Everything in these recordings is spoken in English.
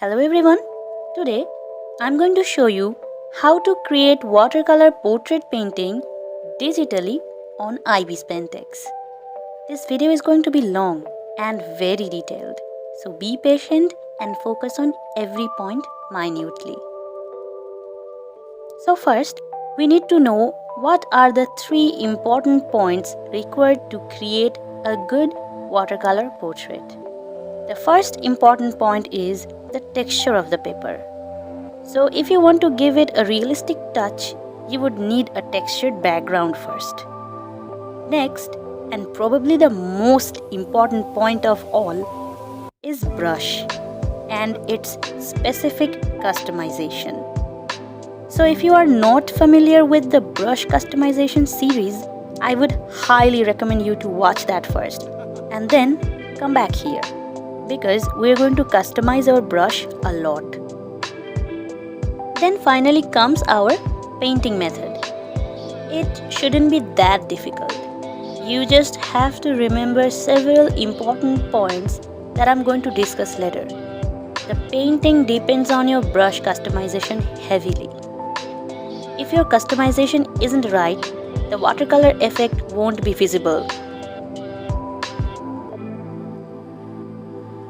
Hello everyone. Today I'm going to show you how to create watercolor portrait painting digitally on IbisPaint X. This video is going to be long and very detailed, so be patient and focus on every point minutely. So first, we need to know what are the 3 important points required to create a good watercolor portrait. The first important point is the texture of the paper. So if you want to give it a realistic touch, you would need a textured background first. Next, and probably the most important point of all, is brush and its specific customization. So if you are not familiar with the brush customization series, I would highly recommend you to watch that first and then come back here, because we're going to customize our brush a lot. Then finally comes our painting method. It shouldn't be that difficult. You just have to remember several important points that I'm going to discuss later. The painting depends on your brush customization heavily. If your customization isn't right, the watercolor effect won't be visible.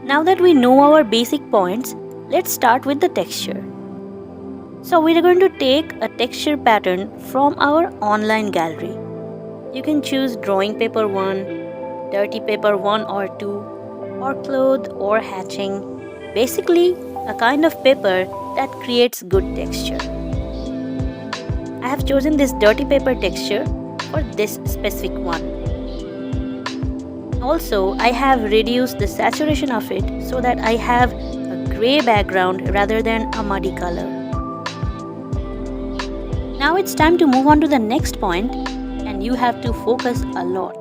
Now that we know our basic points, let's start with the texture. So we are going to take a texture pattern from our online gallery. You can choose drawing paper 1, dirty paper 1 or 2, or cloth or hatching. Basically, a kind of paper that creates good texture. I have chosen this dirty paper texture for this specific one. Also, I have reduced the saturation of it so that I have a grey background rather than a muddy color. Now it's time to move on to the next point, and you have to focus a lot.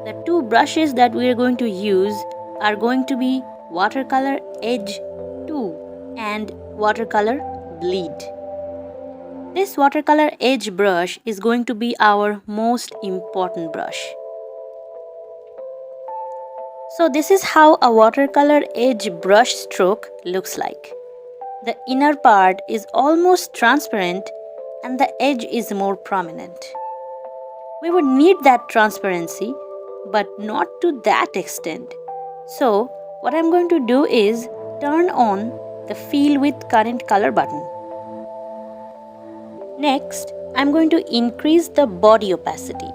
The 2 brushes that we are going to use are going to be Watercolor Edge 2 and Watercolor Bleed. This Watercolor Edge brush is going to be our most important brush. So this is how a watercolor edge brush stroke looks like. The inner part is almost transparent and the edge is more prominent. We would need that transparency, but not to that extent. So what I'm going to do is turn on the Fill with Current Color button. Next, I'm going to increase the body opacity.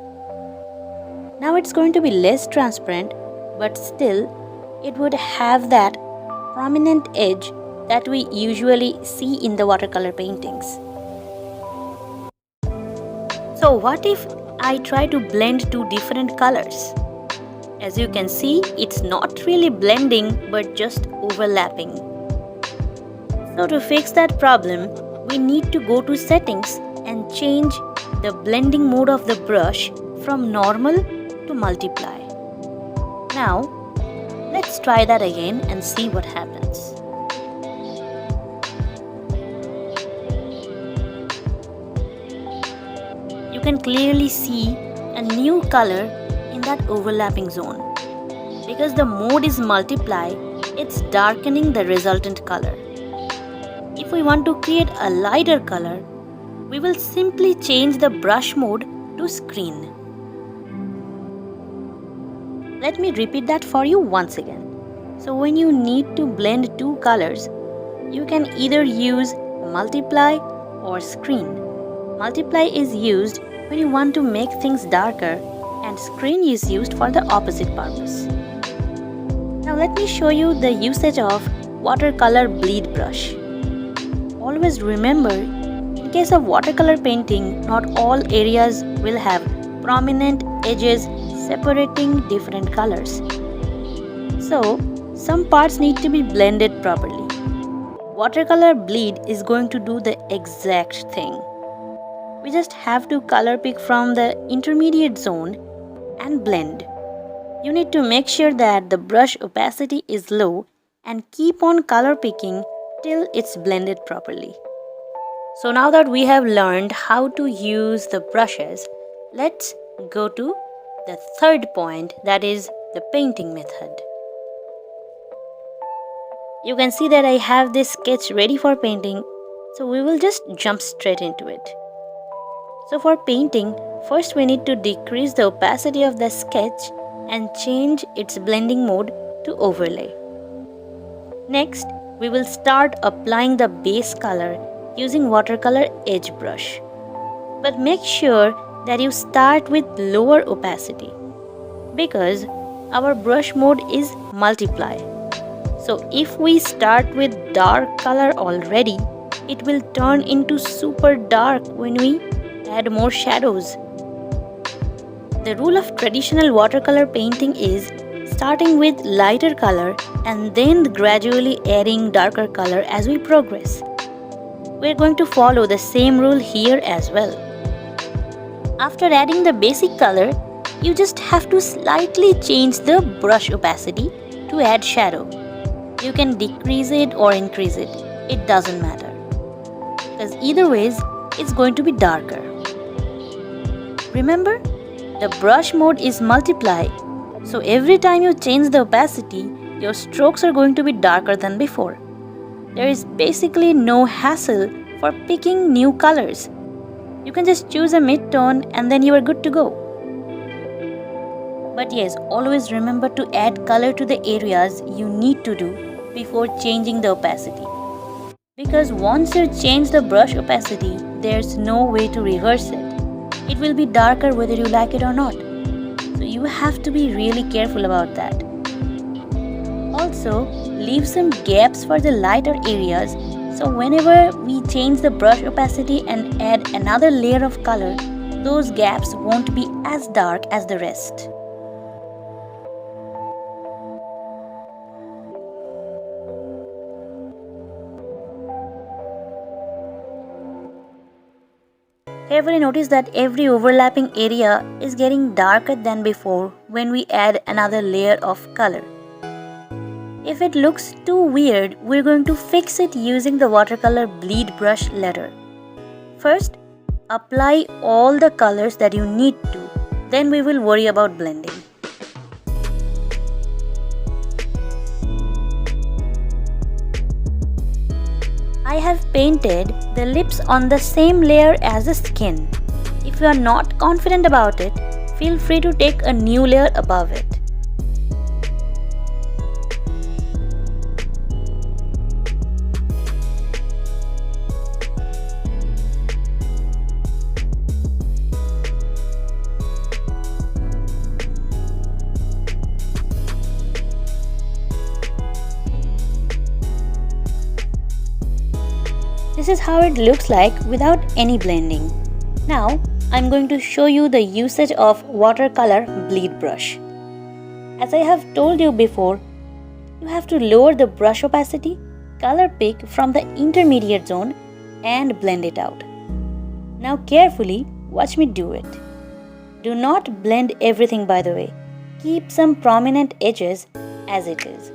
Now it's going to be less transparent, but still it would have that prominent edge that we usually see in the watercolor paintings. So what if I try to blend 2 different colors? As you can see, it's not really blending but just overlapping. So to fix that problem, we need to go to settings and change the blending mode of the brush from normal to multiply. Now, let's try that again and see what happens. You can clearly see a new color in that overlapping zone. Because the mode is multiply, it's darkening the resultant color. If we want to create a lighter color, we will simply change the brush mode to screen. Let me repeat that for you once again. So when you need to blend 2 colors, you can either use multiply or screen. Multiply is used when you want to make things darker, and screen is used for the opposite purpose. Now let me show you the usage of Watercolor Bleed brush. Always remember, in case of watercolor painting, not all areas will have prominent edges separating different colors. So, some parts need to be blended properly. Watercolor Bleed is going to do the exact thing. We just have to color pick from the intermediate zone and blend. You need to make sure that the brush opacity is low and keep on color picking till it's blended properly. So now that we have learned how to use the brushes, let's go to the third point, that is the painting method. You can see that I have this sketch ready for painting, so we will just jump straight into it. So for painting, first we need to decrease the opacity of the sketch and change its blending mode to overlay. Next, we will start applying the base color using watercolor edge brush. But make sure that you start with lower opacity because our brush mode is multiply. So if we start with dark color already, it will turn into super dark when we add more shadows. The rule of traditional watercolor painting is starting with lighter color and then gradually adding darker color as we progress. We're going to follow the same rule here as well. After adding the basic color, you just have to slightly change the brush opacity to add shadow. You can decrease it or increase it, it doesn't matter. Because either ways, it's going to be darker. Remember, the brush mode is multiply, so every time you change the opacity, your strokes are going to be darker than before. There is basically no hassle for picking new colors. You can just choose a mid-tone and then you are good to go. But yes, always remember to add color to the areas you need to do before changing the opacity. Because once you change the brush opacity, there's no way to reverse it. It will be darker whether you like it or not. So you have to be really careful about that. Also, leave some gaps for the lighter areas so whenever we change the brush opacity and add another layer of color, those gaps won't be as dark as the rest. Carefully notice that every overlapping area is getting darker than before when we add another layer of color. If it looks too weird, we're going to fix it using the watercolor bleed brush ladder. First, apply all the colors that you need to, then we will worry about blending. I have painted the lips on the same layer as the skin. If you are not confident about it, feel free to take a new layer above it. This is how it looks like without any blending. Now, I'm going to show you the usage of watercolor bleed brush. As I have told you before, you have to lower the brush opacity, color pick from the intermediate zone and blend it out. Now carefully watch me do it. Do not blend everything, by the way. Keep some prominent edges as it is.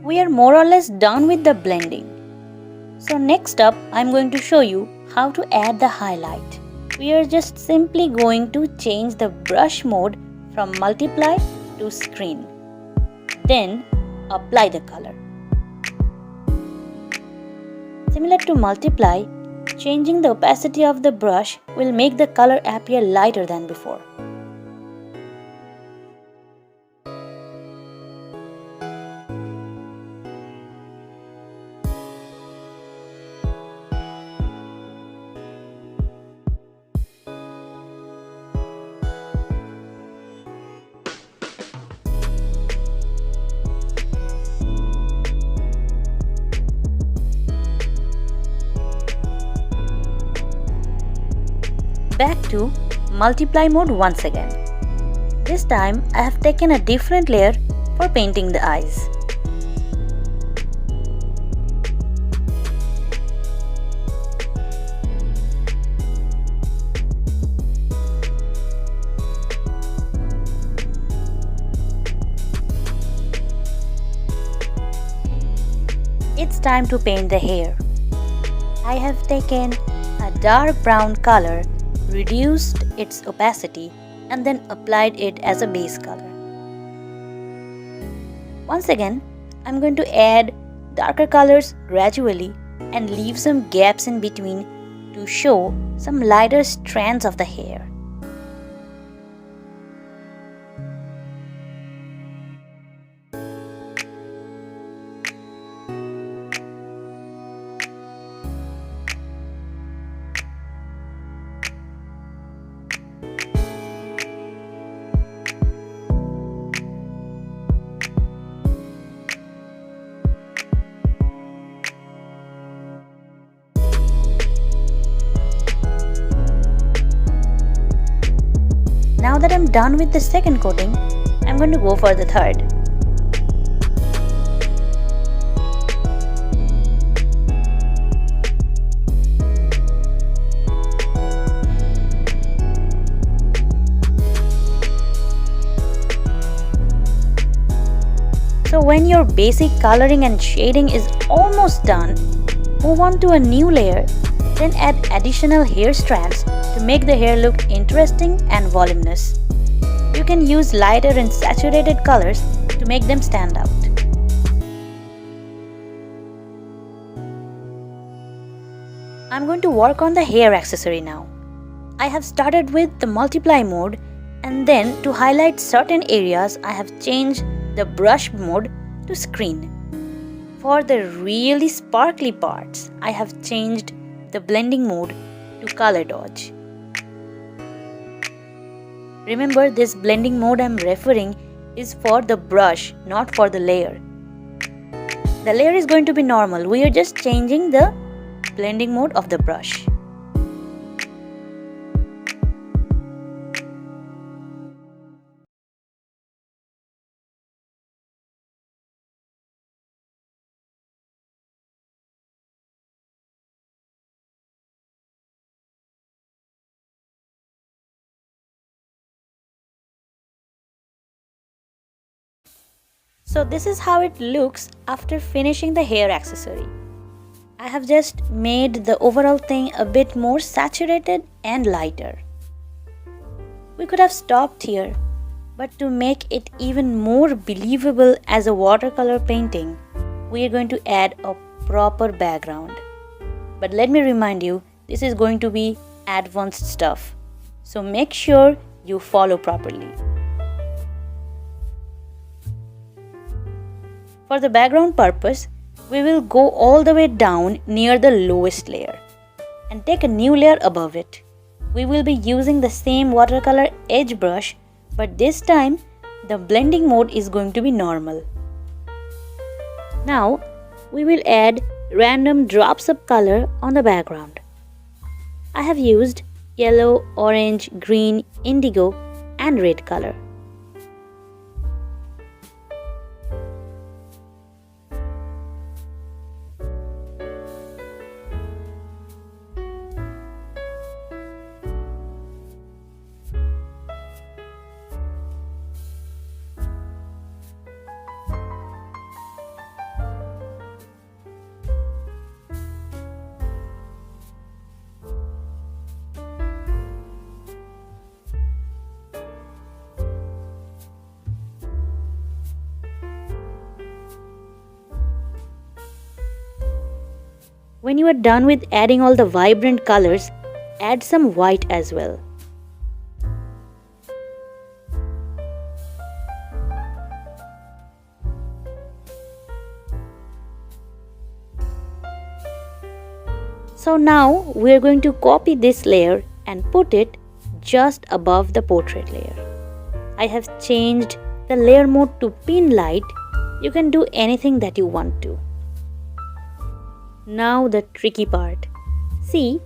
We are more or less done with the blending. So next up, I'm going to show you how to add the highlight. We are just simply going to change the brush mode from multiply to screen. Then apply the color. Similar to multiply, changing the opacity of the brush will make the color appear lighter than before. Back to multiply mode once again. This time I have taken a different layer for painting the eyes. It's time to paint the hair. I have taken a dark brown color, reduced its opacity, and then applied it as a base color. Once again, I'm going to add darker colors gradually and leave some gaps in between to show some lighter strands of the hair. Now that I'm done with the second coating, I'm going to go for the third. So when your basic coloring and shading is almost done, move on to a new layer, then add additional hair strands to make the hair look interesting and voluminous. You can use lighter and saturated colors to make them stand out. I'm going to work on the hair accessory now. I have started with the multiply mode, and then to highlight certain areas I have changed the brush mode to screen. For the really sparkly parts, I have changed the blending mode to color dodge. Remember, this blending mode I'm referring is for the brush, not for the layer. The layer is going to be normal. We are just changing the blending mode of the brush. So this is how it looks after finishing the hair accessory. I have just made the overall thing a bit more saturated and lighter. We could have stopped here, but to make it even more believable as a watercolor painting, we are going to add a proper background. But let me remind you, this is going to be advanced stuff, so make sure you follow properly. For the background purpose, we will go all the way down near the lowest layer and take a new layer above it. We will be using the same watercolor edge brush, but this time the blending mode is going to be normal. Now we will add random drops of color on the background. I have used yellow, orange, green, indigo and red color. When you are done with adding all the vibrant colors, add some white as well. So now we are going to copy this layer and put it just above the portrait layer. I have changed the layer mode to pin light. You can do anything that you want to. Now the tricky part. See,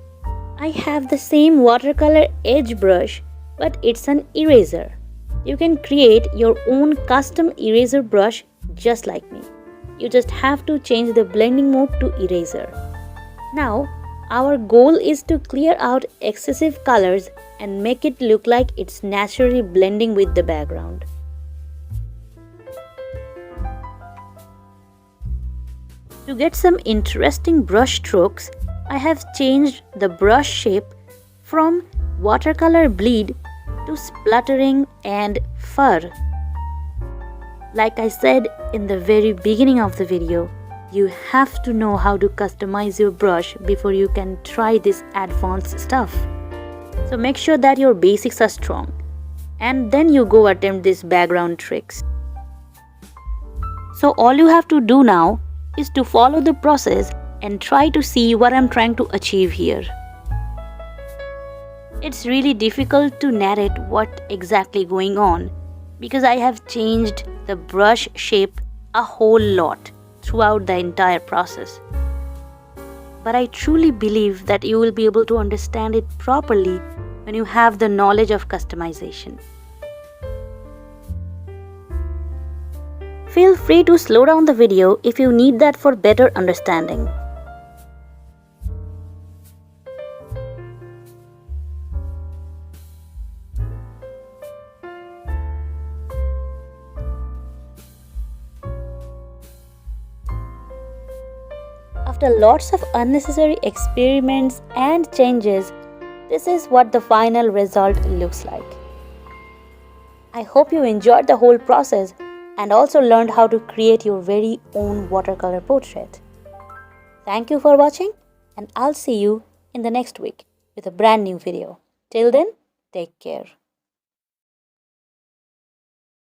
I have the same watercolor edge brush, but it's an eraser. You can create your own custom eraser brush just like me. You just have to change the blending mode to eraser. Now, our goal is to clear out excessive colors and make it look like it's naturally blending with the background. To get some interesting brush strokes, I have changed the brush shape from watercolor bleed to splattering and fur. Like I said in the very beginning of the video, you have to know how to customize your brush before you can try this advanced stuff. So make sure that your basics are strong and then you go attempt these background tricks. So all you have to do now is to follow the process and try to see what I'm trying to achieve here. It's really difficult to narrate what exactly going on because I have changed the brush shape a whole lot throughout the entire process. But I truly believe that you will be able to understand it properly when you have the knowledge of customization. Feel free to slow down the video if you need that for better understanding. After lots of unnecessary experiments and changes, this is what the final result looks like. I hope you enjoyed the whole process and also learned how to create your very own watercolor portrait. Thank you for watching, and I'll see you in the next week with a brand new video. Till then, take care.